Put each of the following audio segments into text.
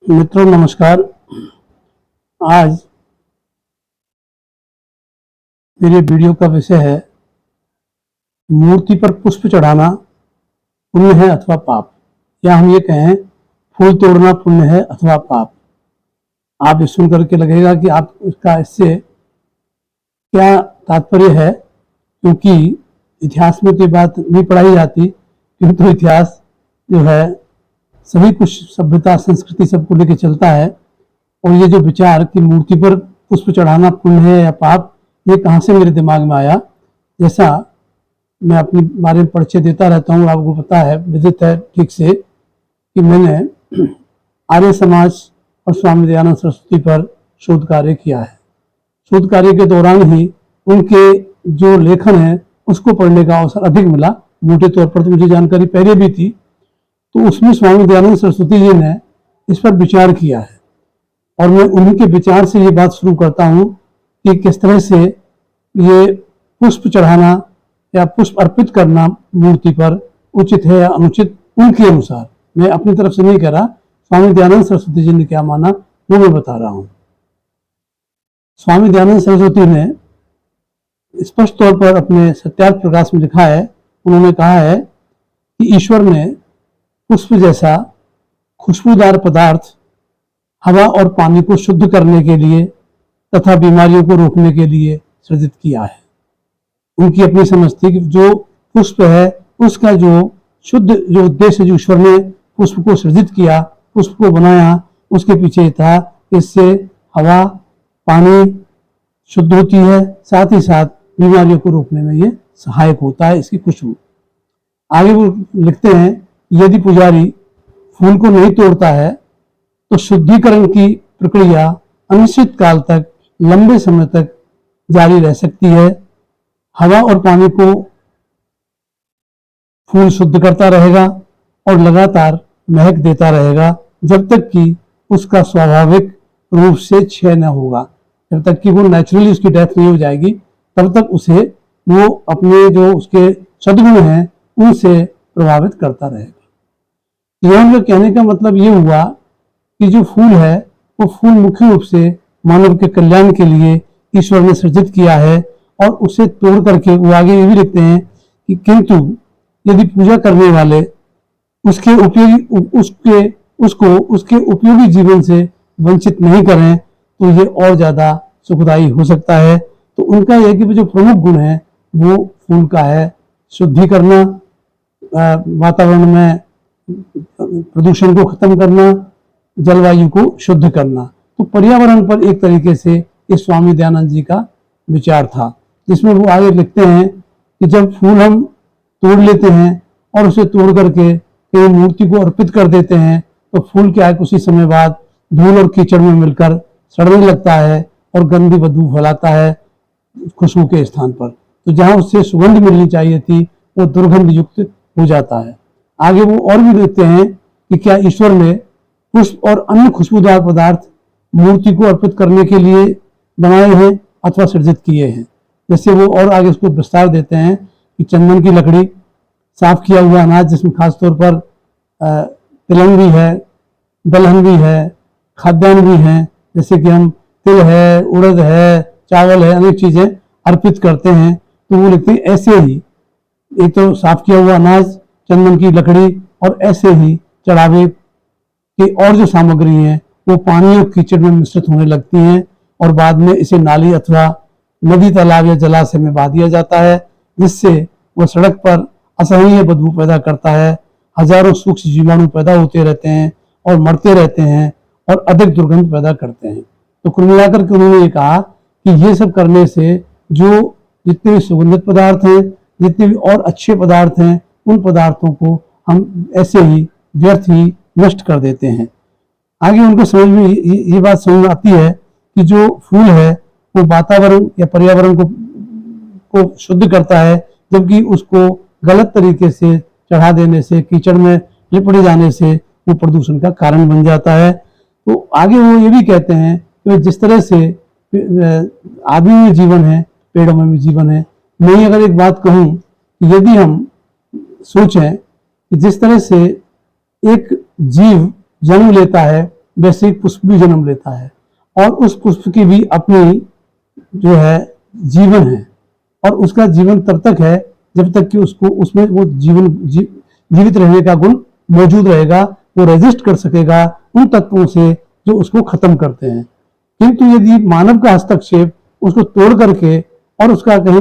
मित्रों नमस्कार। आज मेरे वीडियो का विषय है मूर्ति पर पुष्प चढ़ाना पुण्य है अथवा पाप, या हम ये कहें फूल तोड़ना पुण्य है अथवा पाप। आप ये सुन करके लगेगा कि आप इसका इससे क्या तात्पर्य है, क्योंकि इतिहास में तो ये बात नहीं पढ़ाई जाती, किंतु इतिहास जो है सभी कुछ सभ्यता संस्कृति सबको लेके चलता है। और ये जो विचार कि मूर्ति पर पुष्प चढ़ाना पुण्य है या पाप, ये कहाँ से मेरे दिमाग में आया। जैसा मैं अपने बारे में परिचय देता रहता हूँ, आपको पता है, विदित है ठीक से, कि मैंने आर्य समाज और स्वामी दयानंद सरस्वती पर शोध कार्य किया है। शोध कार्य के दौरान ही उनके जो लेखन है उसको पढ़ने का अवसर अधिक मिला। मोटे तौर पर तो मुझे जानकारी पहले भी थी, तो उसमें स्वामी दयानंद सरस्वती जी ने इस पर विचार किया है। और मैं उन्हीं के विचार से ये बात शुरू करता हूँ कि किस तरह से ये पुष्प चढ़ाना या पुष्प अर्पित करना मूर्ति पर उचित है या अनुचित, उनके अनुसार। मैं अपनी तरफ से नहीं कह रहा, स्वामी दयानंद सरस्वती जी ने क्या माना वो मैं बता रहा हूँ। स्वामी दयानंद सरस्वती ने स्पष्ट तौर पर अपने सत्यार्थ प्रकाश में लिखा है, उन्होंने कहा है कि ईश्वर ने पुष्प जैसा खुशबूदार पदार्थ हवा और पानी को शुद्ध करने के लिए तथा बीमारियों को रोकने के लिए सृजित किया है। उनकी अपनी समझ थी कि जो पुष्प है उसका जो शुद्ध जो उद्देश्य, जो ईश्वर ने पुष्प को सृजित किया, पुष्प को बनाया, उसके पीछे था इससे हवा पानी शुद्ध होती है, साथ ही साथ बीमारियों को रोकने में ये सहायक होता है, इसकी खुशबू। आगे वो लिखते हैं, यदि पुजारी फूल को नहीं तोड़ता है तो शुद्धिकरण की प्रक्रिया अनिश्चित काल तक, लंबे समय तक जारी रह सकती है। हवा और पानी को फूल शुद्ध करता रहेगा और लगातार महक देता रहेगा जब तक कि उसका स्वाभाविक रूप से क्षय न होगा। जब तक कि वो नेचुरली उसकी डेथ नहीं हो जाएगी, तब तक उसे वो अपने जो उसके सद्गुण हैं उनसे प्रभावित करता रहेगा। यह उनका कहने का मतलब ये हुआ कि जो फूल है वो फूल मुख्य रूप से मानव के कल्याण के लिए ईश्वर ने सृजित किया है। और उसे तोड़ करके वो आगे ये भी लिखते हैं कि किंतु यदि पूजा करने वाले उसके उपयोगी जीवन से वंचित नहीं करें तो ये और ज्यादा सुखदायी हो सकता है। तो उनका यह कि जो प्रमुख गुण है वो फूल का है, शुद्धि करना, वातावरण में प्रदूषण को खत्म करना, जलवायु को शुद्ध करना। तो पर्यावरण पर एक तरीके से इस स्वामी दयानंद जी का विचार था, जिसमें वो आगे लिखते हैं कि जब फूल हम तोड़ लेते हैं और उसे तोड़ करके कहीं मूर्ति को अर्पित कर देते हैं तो फूल क्या है, कुछ ही समय बाद धूल और कीचड़ में मिलकर सड़ने लगता है और गंदी बदबू फैलाता है खुशबू के स्थान पर। तो जहां उससे सुगंध मिलनी चाहिए थी वो दुर्गंध युक्त हो जाता है। आगे वो और भी लिखते हैं कि क्या ईश्वर ने पुष्प और अन्य खुशबूदार पदार्थ मूर्ति को अर्पित करने के लिए बनाए हैं अथवा सृजित किए हैं। जैसे वो और आगे इसको विस्तार देते हैं कि चंदन की लकड़ी, साफ किया हुआ अनाज जिसमें खासतौर पर तिलहन भी है, दलहन भी है, खाद्यान्न भी है, जैसे कि हम तिल है, उड़द है, चावल है, अनेक चीजें अर्पित करते हैं। तो वो लिखते हैं ऐसे ही, एक तो साफ किया हुआ अनाज, चंदन की लकड़ी, और ऐसे ही चढ़ावे की और जो सामग्री है वो पानी और कीचड़ में मिश्रित होने लगती हैं और बाद में इसे नाली अथवा नदी, तालाब या जलाशय में बहा दिया जाता है, जिससे वो सड़क पर असहनीय बदबू पैदा करता है। हजारों सूक्ष्म जीवाणु पैदा होते रहते हैं और मरते रहते हैं और अधिक दुर्गंध पैदा करते हैं। तो कुल मिलाकर के उन्होंने ये कहा कि ये सब करने से जो जितने भी सुगंधित पदार्थ हैं, जितने भी और अच्छे पदार्थ हैं, उन पदार्थों को हम ऐसे ही व्यर्थ ही नष्ट कर देते हैं। आगे उनको समझ में ये बात समझ में आती है कि जो फूल है वो वातावरण या पर्यावरण को शुद्ध करता है, जबकि उसको गलत तरीके से चढ़ा देने से, कीचड़ में लिपट जाने से वो प्रदूषण का कारण बन जाता है। तो आगे वो ये भी कहते हैं कि जिस तरह से आदमी में जीवन है, पेड़ों में भी जीवन है। मैं अगर एक बात कहूं, यदि हम सोचें कि जिस तरह से एक जीव जन्म लेता है वैसे ही पुष्प भी जन्म लेता है, और उस पुष्प की भी अपनी जो है जीवन है, और उसका जीवन तब तक है जब तक कि उसको उसमें वो जीवित रहने का गुण मौजूद रहेगा, वो रेजिस्ट कर सकेगा उन तत्वों से जो उसको खत्म करते हैं। किंतु यदि मानव का हस्तक्षेप उसको तोड़ करके और उसका कहीं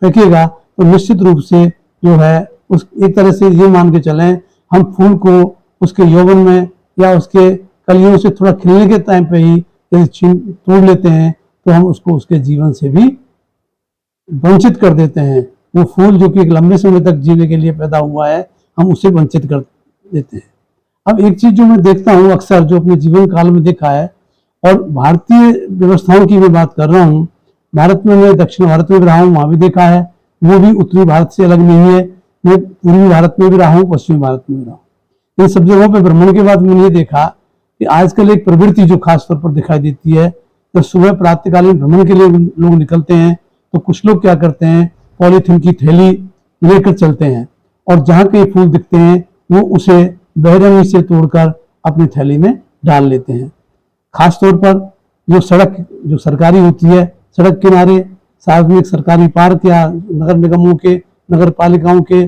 फेंकेगा तो निश्चित रूप से जो है उस एक तरह से ये मान के चलें, हम फूल को उसके यौवन में या उसके कलियों से थोड़ा खिलने के टाइम पे ही यदि छीन तोड़ लेते हैं तो हम उसको उसके जीवन से भी वंचित कर देते हैं। वो फूल जो कि एक लंबे समय तक जीने के लिए पैदा हुआ है, हम उसे वंचित कर देते हैं। अब एक चीज जो मैं देखता हूँ अक्सर, जो अपने जीवन काल में देखा है, और भारतीय व्यवस्थाओं की मैं बात कर रहा हूँ, भारत में मैं दक्षिण भारत में भी रहा हूँ, वहां भी देखा है, वो भी उत्तरी भारत से अलग नहीं है। मैं पूर्वी भारत में भी रहा हूँ, पश्चिमी भारत में भी रहा हूँ। इन सब जगहों पर भ्रमण के बाद मैंने ये देखा कि आजकल एक प्रवृत्ति जो खास तौर पर दिखाई देती है, तो सुबह प्रातःकालीन भ्रमण के लिए लोग निकलते हैं तो कुछ लोग क्या करते हैं, पॉलीथीन की थैली लेकर चलते हैं, और जहां कहीं फूल दिखते हैं वो उसे बेरहमी से तोड़कर अपनी थैली में डाल लेते हैं। खासतौर पर जो सड़क जो सरकारी होती है, सड़क किनारे सार्वजनिक सरकारी पार्क या नगर निगमों के, नगर पालिकाओं के,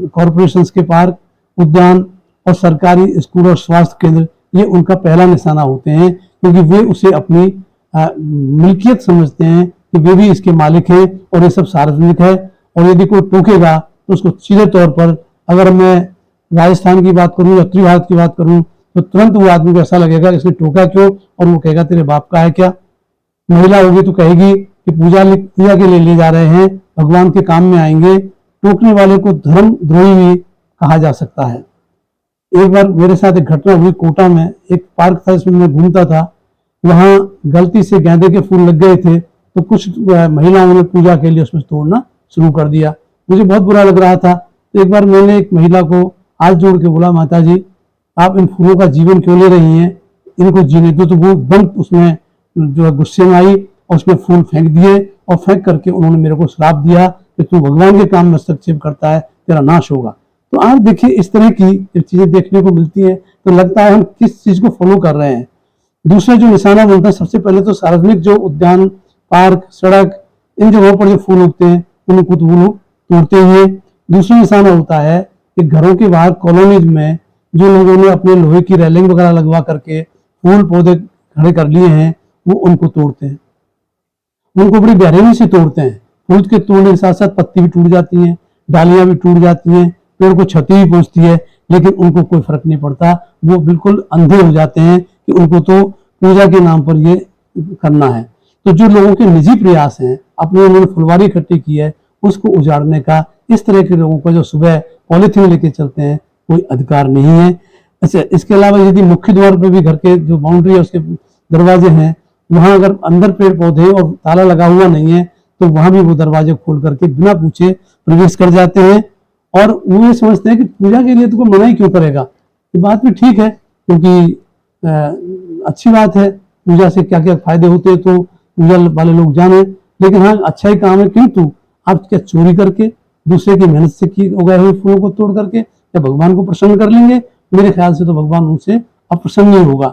कॉरपोरेशन के पार्क, उद्यान और सरकारी स्कूल और स्वास्थ्य केंद्र, ये उनका पहला निशाना होते हैं, क्योंकि वे उसे अपनी मिल्कियत समझते हैं कि वे भी इसके मालिक हैं और ये सब सार्वजनिक है। और यदि कोई टोकेगा तो उसको सीधे तौर पर, अगर मैं राजस्थान की बात करूं या उत्तरी भारत की बात करूं, तो तुरंत वो आदमी को ऐसा लगेगा इसने टोका क्यों, और वो कहेगा तेरे बाप का है क्या। महिला होगी तो कहेगी कि पूजा के लिए ले जा रहे हैं, भगवान के काम में आएंगे। टोकने वाले को धर्मद्रोही भी कहा जा सकता है। एक बार मेरे साथ एक घटना हुई, कोटा में एक पार्क था जिसमें मैं घूमता था, वहां गलती से गेंदे के फूल लग गए थे, तो कुछ महिलाओं ने पूजा के लिए उसमें तोड़ना शुरू कर दिया। मुझे बहुत बुरा लग रहा था। तो एक बार मैंने एक महिला को हाथ जोड़ के बोला, माता जी आप इन फूलों का जीवन क्यों ले रही हैं, इनको जीने दो। तो वो एकदम उसमें जो है गुस्से में आई और उसमें फूल फेंक दिए, और फेंक करके उन्होंने मेरे को श्राप दिया कि तू भगवान के काम में हस्तक्षेप करता है, तेरा नाश होगा। तो आज देखिए इस तरह की जब चीजें देखने को मिलती है तो लगता है हम किस चीज को फॉलो कर रहे हैं। दूसरा जो निशाना बनता है, सबसे पहले तो सार्वजनिक जो उद्यान, पार्क, सड़क, इन जगहों पर जो फूल उगते हैं उनको तो वो लोग तोड़ते ही हैं। दूसरा निशाना होता है कि घरों के बाहर कॉलोनीज में जो लोगों ने अपने लोहे की रेलिंग वगैरह लगवा करके फूल पौधे खड़े कर लिए हैं, वो उनको तोड़ते हैं, उनको बड़ी बेरहमी से तोड़ते हैं। फूल के तोड़ने के साथ साथ पत्ती भी टूट जाती हैं, डालियां भी टूट जाती हैं, पेड़ को क्षति भी पहुंचती है, लेकिन उनको कोई फर्क नहीं पड़ता। वो बिल्कुल अंधे हो जाते हैं कि उनको तो पूजा के नाम पर ये करना है। तो जो लोगों के निजी प्रयास हैं, अपने उन्होंने फुलवारी इकट्ठी की है, उसको उजाड़ने का इस तरह के लोगों को जो सुबह पॉलिथीन लेके चलते हैं कोई अधिकार नहीं है। अच्छा, इसके अलावा यदि मुख्य द्वार पर भी घर के जो बाउंड्री है उसके दरवाजे हैं, वहां अगर अंदर पेड़ पौधे और ताला लगा हुआ नहीं है तो वहां भी वो दरवाजे खोल करके बिना पूछे प्रवेश कर जाते हैं, और वो ये समझते हैं कि पूजा के लिए तो कोई मना ही क्यों करेगा। ये बात भी ठीक है, क्योंकि अच्छी बात है, पूजा से क्या क्या फायदे होते हैं तो पूजा वाले लोग जाने। लेकिन हाँ, अच्छा ही काम है, किंतु आप क्या चोरी करके दूसरे की मेहनत से की उगाए हुए फूलों को तोड़ करके या भगवान को प्रसन्न कर लेंगे? मेरे ख्याल से तो भगवान उनसे अप्रसन्न नहीं होगा।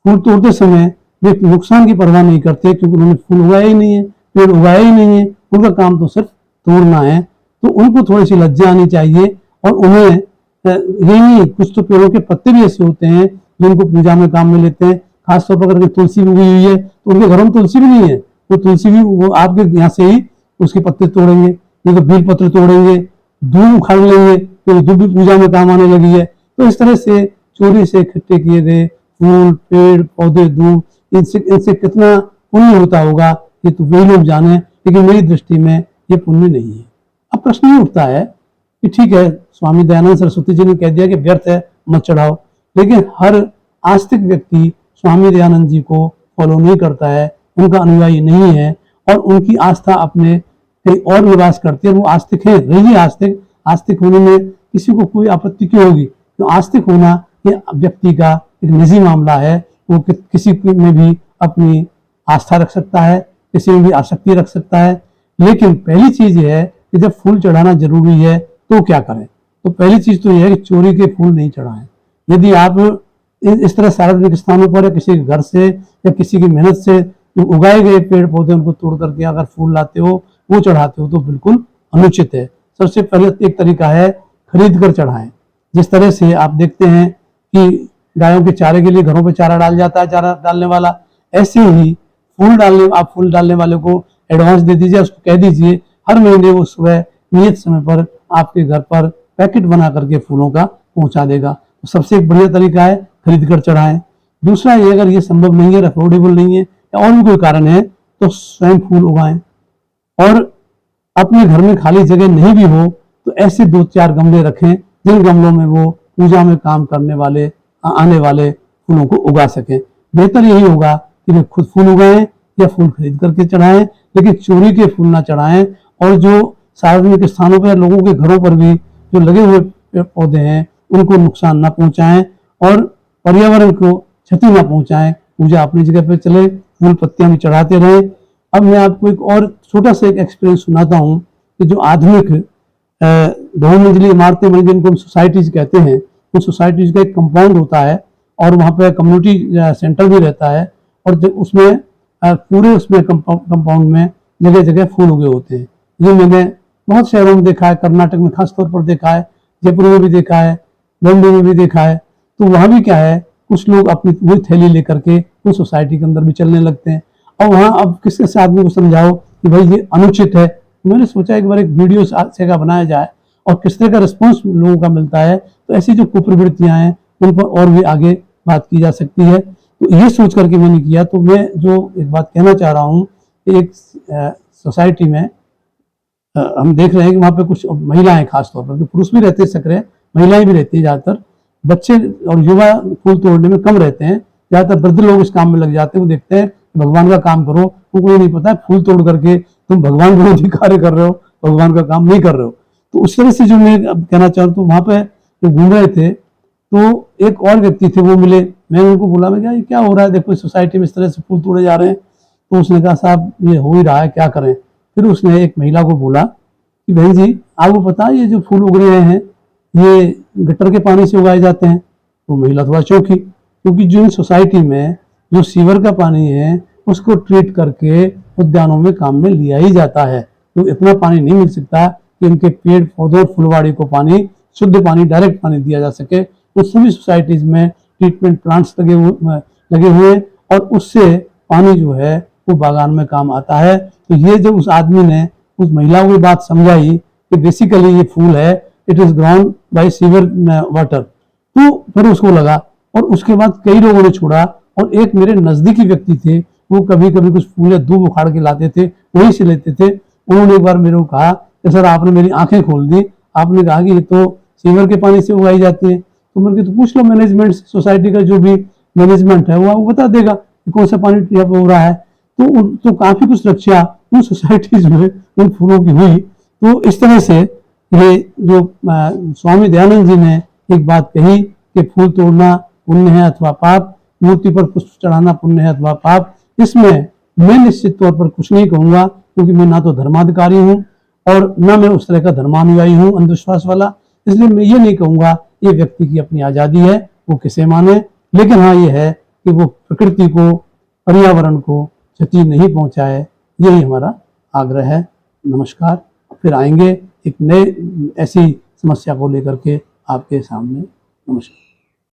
फूल तोड़ते समय वे नुकसान की परवाह नहीं करते, क्योंकि उन्होंने फूल उगाया ही नहीं है, पेड़ उगाया ही नहीं है, उनका काम तो सिर्फ तोड़ना है। तो उनको थोड़ी सी लज्जा आनी चाहिए, और उन्हें ये नहीं, कुछ तो पेड़ों के पत्ते भी ऐसे होते हैं जिनको पूजा में काम में लेते हैं। खासतौर पर अगर तुलसी उगी हुई है तो उनके घरों में तुलसी भी नहीं है, वो तुलसी भी वो आपके यहाँ से ही उसके पत्ते तोड़ेंगे, नहीं तो बेल पत्र तोड़ेंगे, दूब उखाड़ लेंगे, तो दूब भी पूजा में काम आने लगी है। तो इस तरह से चोरी से इकट्ठे किए गए फूल, पेड़ पौधे, दूब, इनसे कितना पुण्य होता होगा ये तो वही लोग जाने, लेकिन मेरी दृष्टि में ये पुण्य नहीं है। अब प्रश्न ये उठता है कि ठीक है, स्वामी दयानंद सरस्वती जी ने कह दिया कि व्यर्थ है मत चढ़ाओ, लेकिन हर आस्तिक व्यक्ति स्वामी दयानंद जी को फॉलो नहीं करता है, उनका अनुयायी नहीं है, और उनकी आस्था अपने कहीं और निवास करती है। वो आस्तिक है, रहिए आस्तिक, आस्तिक होने में किसी को कोई आपत्ति क्यों होगी? तो आस्तिक होना ये व्यक्ति का एक निजी मामला है, वो किसी में भी अपनी आस्था रख सकता है, किसी में भी आसक्ति रख सकता है। लेकिन पहली चीज ये है कि जब फूल चढ़ाना जरूरी है तो क्या करें? तो पहली चीज तो यह है कि चोरी के फूल नहीं चढ़ाएं। यदि आप इस तरह सार्वजनिक स्थानों पर या किसी के घर से या किसी की मेहनत से जो उगाए गए पेड़ पौधे उनको तोड़ करके अगर फूल लाते हो, वो चढ़ाते हो, तो बिल्कुल अनुचित है। सबसे पहले एक तरीका है खरीद कर चढ़ाएं। जिस तरह से आप देखते हैं कि गायों के चारे के लिए घरों पे चारा डाल जाता है, चारा डालने वाला, ऐसे ही आप फूल डालने वाले को एडवांस दे दीजिए, उसको कह दीजिए हर महीने वो सुबह नियत समय पर आपके घर पर पैकेट बना करके फूलों का पहुंचा देगा। तो सबसे एक बढ़िया तरीका है खरीद कर चढ़ाएं। दूसरा ये, अगर ये संभव नहीं है, अफोर्डेबल नहीं है या और भी कोई कारण है, तो स्वयं फूल उगाएं। और अपने घर में खाली जगह नहीं भी हो तो ऐसे 2-4 गमले रखें जिन गमलों में वो पूजा में काम करने वाले आने वाले फूलों को उगा सकें। बेहतर यही होगा कि वे खुद फूल उगाएं या फूल खरीद करके चढ़ाएं, लेकिन चोरी के फूल ना चढ़ाएं। और जो सार्वजनिक स्थानों पर, लोगों के घरों पर भी जो लगे हुए पेड़ पौधे हैं उनको नुकसान ना पहुंचाएं और पर्यावरण को क्षति ना पहुंचाएं। पूजा अपनी जगह पर चले, फूल पत्तियां भी चढ़ाते रहें। अब मैं आपको एक और छोटा सा एक एक्सपीरियंस सुनाता हूँ कि जो आधुनिक बहुमंजिली इमारतें बनी, जिनको हम सोसाइटीज कहते हैं, उन सोसाइटीज का एक कंपाउंड होता है और वहाँ पे कम्युनिटी सेंटर भी रहता है। और जब उसमें पूरे उसमें कंपाउंड में जगह जगह फूल उगे होते हैं। ये मैंने बहुत शहरों में देखा है, कर्नाटक में खास तौर पर देखा है, जयपुर में भी देखा है, बॉम्बे में भी देखा है। तो वहाँ भी क्या है, कुछ लोग अपनी वही थैली लेकर के उस सोसाइटी के अंदर भी चलने लगते हैं। और वहाँ अब किस आदमी को समझाओ कि भाई ये अनुचित है। तो मैंने सोचा एक बार एक वीडियो से का बनाया जाए और किस तरह का रिस्पॉन्स लोगों का मिलता है, तो ऐसी जो कुप्रवृत्तियां हैं उन पर और भी आगे बात की जा सकती है। तो ये सोच करके मैंने किया। तो मैं जो एक बात कहना चाह रहा हूँ कि एक सोसाइटी में हम देख रहे हैं कि वहाँ पे कुछ महिलाएं, खास तौर पर, पुरुष भी रहते हैं सक्रिय, महिलाएं भी रहती है ज़्यादातर। बच्चे और युवा फूल तोड़ने में कम रहते हैं, ज़्यादातर वृद्ध लोग इस काम में लग जाते हैं। वो देखते हैं भगवान का काम करो, उनको ये नहीं पता है फूल तोड़ करके तुम भगवान विरोधी कार्य कर रहे हो, भगवान का काम नहीं कर रहे हो। तो उस तरह से जो मैं कहना चाहूँ, तो वहाँ पे जो घूम रहे थे तो एक और व्यक्ति थे, वो मिले। मैंने उनको बोला, मैं ये क्या हो रहा है, देखो सोसाइटी में इस तरह से फूल तोड़े जा रहे हैं। तो उसने कहा, साहब ये हो ही रहा है, क्या करें। फिर उसने एक महिला को बोला कि बहन जी, आपको पता है ये जो फूल उग रहे हैं ये गटर के पानी से उगाए जाते हैं। तो महिला थोड़ा चौंकी, क्योंकि जो सोसाइटी में जो सीवर का पानी है उसको ट्रीट करके उद्यानों में काम में लिया ही जाता है। तो इतना पानी नहीं मिल सकता कि उनके पेड़ पौधों फुलवाड़ी को पानी, शुद्ध पानी, डायरेक्ट पानी दिया जा सके। तो सभी सोसाइटीज में ट्रीटमेंट प्लांट्स लगे हुए और उससे पानी जो है वो बागान में काम आता है। तो ये जब उस आदमी ने उस महिला को बात समझाई कि बेसिकली ये फूल है, it is ground by sewer water, तो फिर उसको लगा। और उसके बाद कई लोगों ने छोड़ा। और एक मेरे नजदीकी व्यक्ति थे, वो कभी कभी कुछ फूल या दूब उखाड़ के लाते थे, वहीं से लेते थे। उन्होंने एक बार मेरे को कहा कि सर आपने मेरी आंखें खोल दी, आपने कहा कि ये तो सीवर के पानी से उगाई जाती है। तो मैंने तो पूछ लो मैनेजमेंट, सोसाइटी का जो भी मैनेजमेंट है वो आपको बता देगा कि कौन सा पानी यहाँ पे हो रहा है। तो काफी कुछ रक्षा उन सोसाइटीज में उन फूलों की हुई। तो इस तरह से ये जो स्वामी दयानंद जी ने एक बात कही कि फूल तोड़ना पुण्य है अथवा पाप, मूर्ति पर पुष्प चढ़ाना पुण्य है अथवा पाप, इसमें मैं निश्चित तौर पर कुछ नहीं कहूंगा, क्योंकि मैं ना तो धर्माधिकारी हूँ और ना मैं उस तरह का धर्मानुयायी हूँ अंधविश्वास वाला। इसलिए मैं ये नहीं कहूंगा, ये व्यक्ति की अपनी आजादी है, वो किसे माने। लेकिन हाँ ये है कि वो प्रकृति को, पर्यावरण को क्षति नहीं पहुंचाए, यही हमारा आग्रह है। नमस्कार। फिर आएंगे एक नए ऐसी समस्या को लेकर के आपके सामने। नमस्कार।